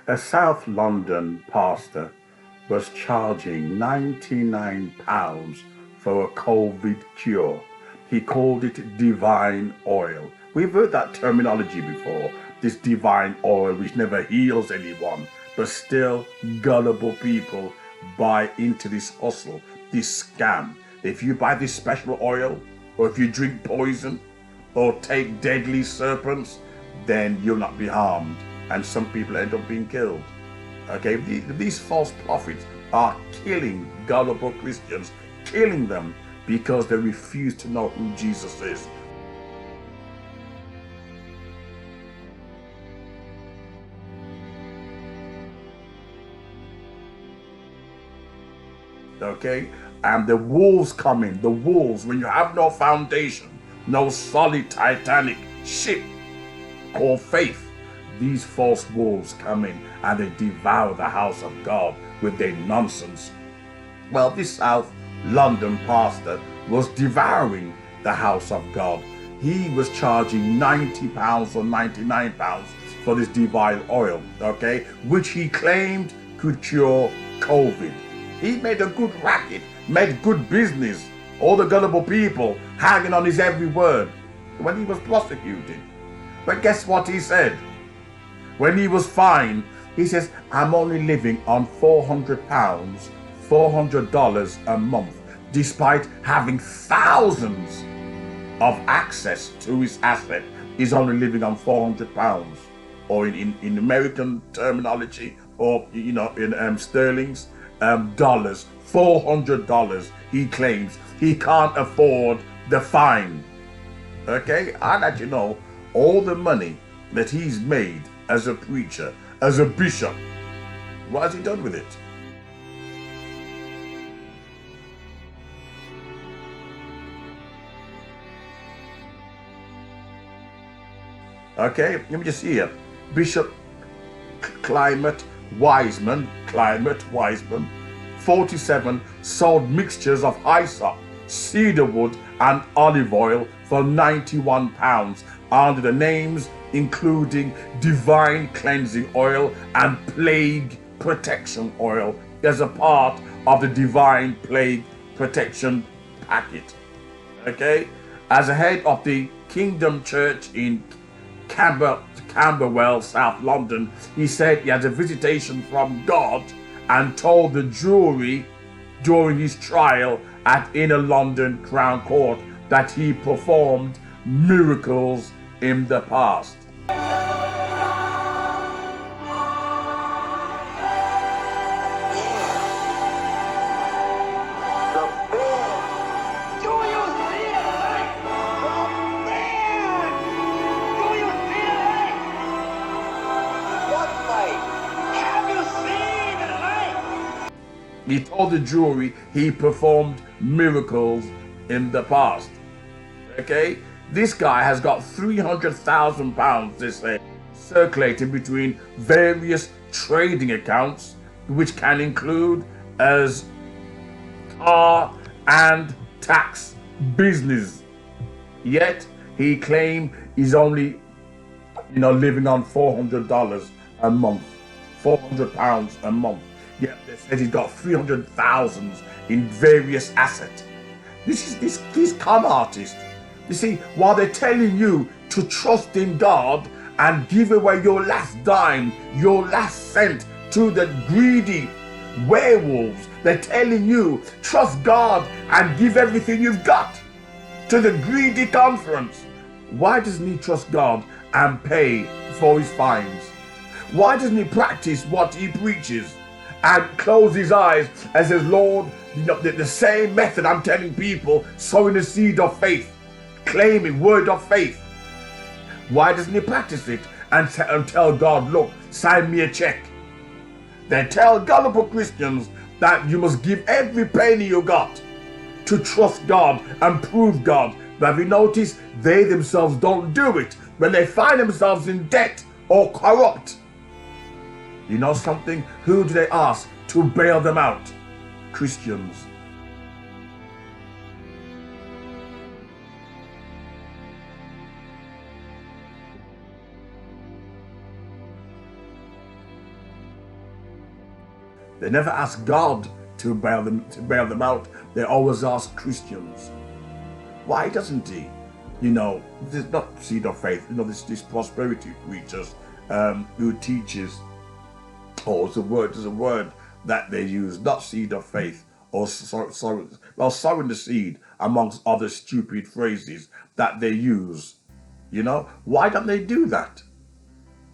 A South London pastor was charging £99 for a COVID cure. He called it divine oil. We've heard that terminology before, this divine oil which never heals anyone, but still gullible people buy into this hustle, this scam. If you buy this special oil, or if you drink poison, or take deadly serpents, then you'll not be harmed. And some people end up being killed. Okay, these false prophets are killing gullible Christians, killing them because they refuse to know who Jesus is. Okay, and the wolves come in. The wolves, when you have no foundation, no solid Titanic ship called faith, these false wolves come in and they devour the house of God with their nonsense. Well, this South London pastor was devouring the house of God. He was charging £90 or £99 for this divine oil, okay, which he claimed could cure COVID. He made a good racket, made good business. All the gullible people hanging on his every word when he was prosecuted. But guess what he said? When he was fined, he says, I'm only living on £400, $400 a month, despite having thousands of access to his asset. He's only living on £400, or in American terminology, or in sterlings, dollars, $400. He claims he can't afford the fine. Okay, I'll let you know all the money that he's made as a preacher, as a bishop. What has he done with it? Okay, let me just see here. Bishop Climate Wiseman, 47, sold mixtures of hyssop, cedarwood, and olive oil for £91 under the names including divine cleansing oil and plague protection oil as a part of the divine plague protection packet. Okay, as a head of the Kingdom Church in Camberwell, South London, he said he had a visitation from God and told the jury during his trial at Inner London Crown Court that he performed miracles in the past. He told the jury he performed miracles in the past. Okay? This guy has got £300,000, they say, circulating between various trading accounts, which can include as car and tax business. Yet, he claimed he's only, living on $400 a month, £400 a month. Yeah, they said he's got 300,000 in various assets. These con artists. You see, while they're telling you to trust in God and give away your last dime, your last cent to the greedy werewolves, they're telling you trust God and give everything you've got to the greedy conference. Why doesn't he trust God and pay for his fines? Why doesn't he practice what he preaches and close his eyes and says, Lord, the same method I'm telling people, sowing the seed of faith, claiming word of faith. Why doesn't he practice it and tell God, look, sign me a check? They tell gullible Christians that you must give every penny you got to trust God and prove God. But have you noticed they themselves don't do it when they find themselves in debt or corrupt? You know something? Who do they ask to bail them out? Christians. They never ask God to bail them out. They always ask Christians. Why doesn't he? You know, this is not seed of faith. You know, this prosperity preachers who teaches, or it's a word that they use, not seed of faith, or sowing the seed, amongst other stupid phrases that they use. You know, why don't they do that?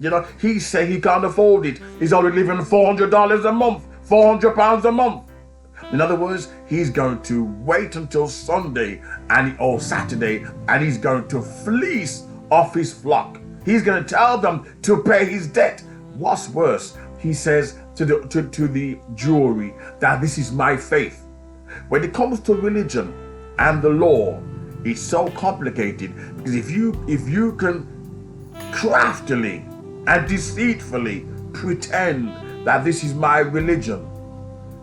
You know, he said he can't afford it. He's only living $400 a month, £400 a month. In other words, he's going to wait until Sunday or Saturday, and he's going to fleece off his flock. He's going to tell them to pay his debt. What's worse, he says to the jury that this is my faith. When it comes to religion and the law, it's so complicated, because if you can craftily and deceitfully pretend that this is my religion,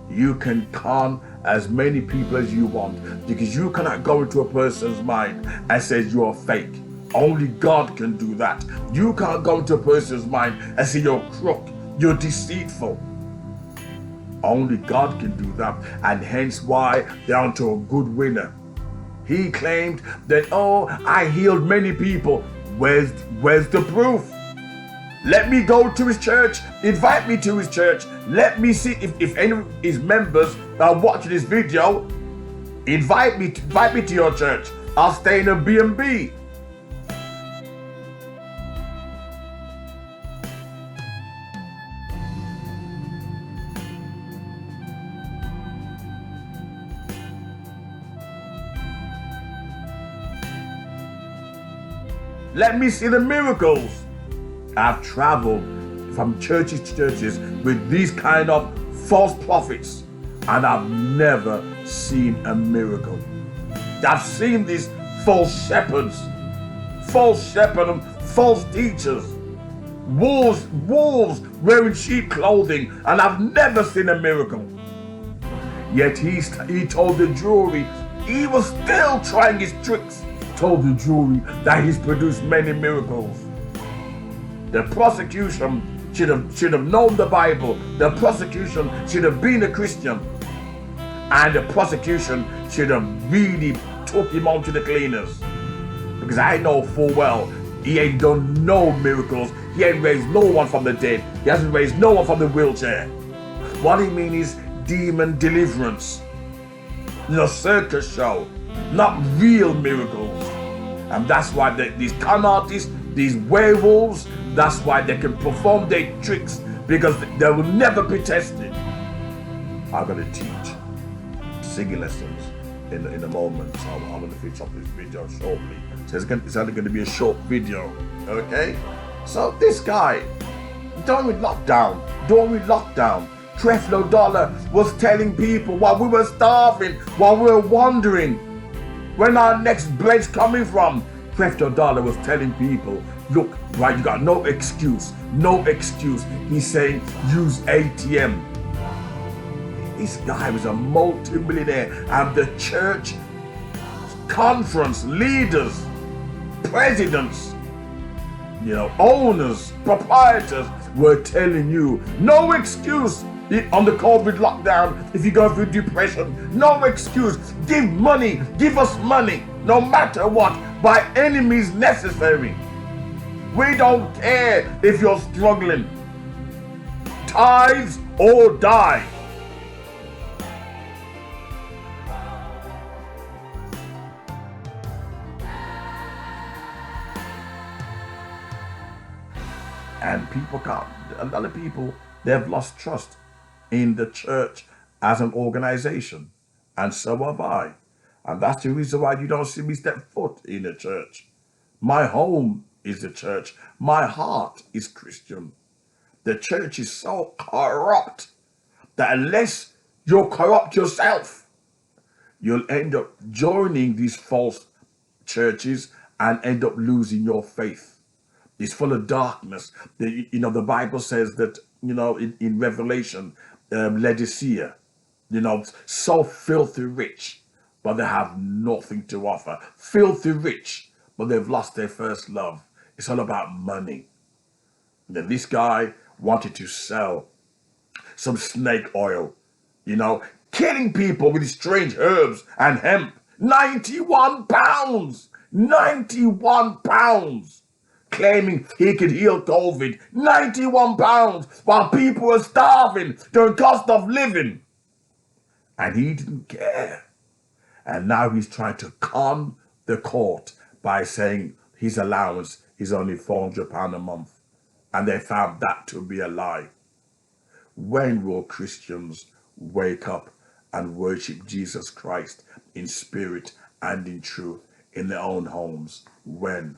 you can con as many people as you want, because you cannot go into a person's mind and say you're fake. Only God can do that. You can't go into a person's mind and say you're crook, you're deceitful. Only God can do that, and hence why they're onto a good winner. He claimed that, oh, I healed many people. Where's the proof? Let me go to his church. Invite me to his church. Let me see if any of his members are watching this video. Invite me to your church. I'll stay in a B&B. Let me see the miracles. I've traveled from churches to churches with these kind of false prophets, and I've never seen a miracle. I've seen these false shepherds and false teachers, wolves wearing sheep clothing, and I've never seen a miracle. Yet he told the jury, he was still trying his tricks, told the jury that he's produced many miracles. The prosecution should have known the Bible. The prosecution should have been a Christian. And the prosecution should have really took him on to the cleaners. Because I know full well he ain't done no miracles. He ain't raised no one from the dead. He hasn't raised no one from the wheelchair. What he means is demon deliverance. The circus show, not real miracles. And that's why these con artists, these werewolves, that's why they can perform their tricks, because they will never be tested. I'm going to teach singing lessons in a moment, so I'm going to finish up this video shortly. So it's only going to be a short video, okay? So this guy, during lockdown, Creflo Dollar was telling people while we were starving, while we were wondering when our next bread's coming from, Creflo Dollar was telling people, look, right, you got no excuse. He's saying, use ATM. This guy was a multi-millionaire, and the church conference leaders, presidents, owners, proprietors were telling you, no excuse on the COVID lockdown. If you go through depression, no excuse. Give money, give us money, no matter what, by any means necessary. We don't care if you're struggling. Tithes or die. And people can't, a lot of people, they've lost trust in the church as an organization. And so have I. And that's the reason why you don't see me step foot in a church. My home is the church. My heart is Christian. The church is so corrupt that unless you're corrupt yourself, you'll end up joining these false churches and end up losing your faith. It's full of darkness. The Bible says that, in Revelation, Laodicea, so filthy rich, but they have nothing to offer. Filthy rich, but they've lost their first love. It's all about money. And then this guy wanted to sell some snake oil, you know, killing people with strange herbs and hemp. 91 pounds! 91 pounds! Claiming he could heal COVID. 91 pounds! While people were starving during cost of living. And he didn't care. And now he's trying to con the court by saying his allowance is only £400 a month. And they found that to be a lie. When will Christians wake up and worship Jesus Christ in spirit and in truth in their own homes? When?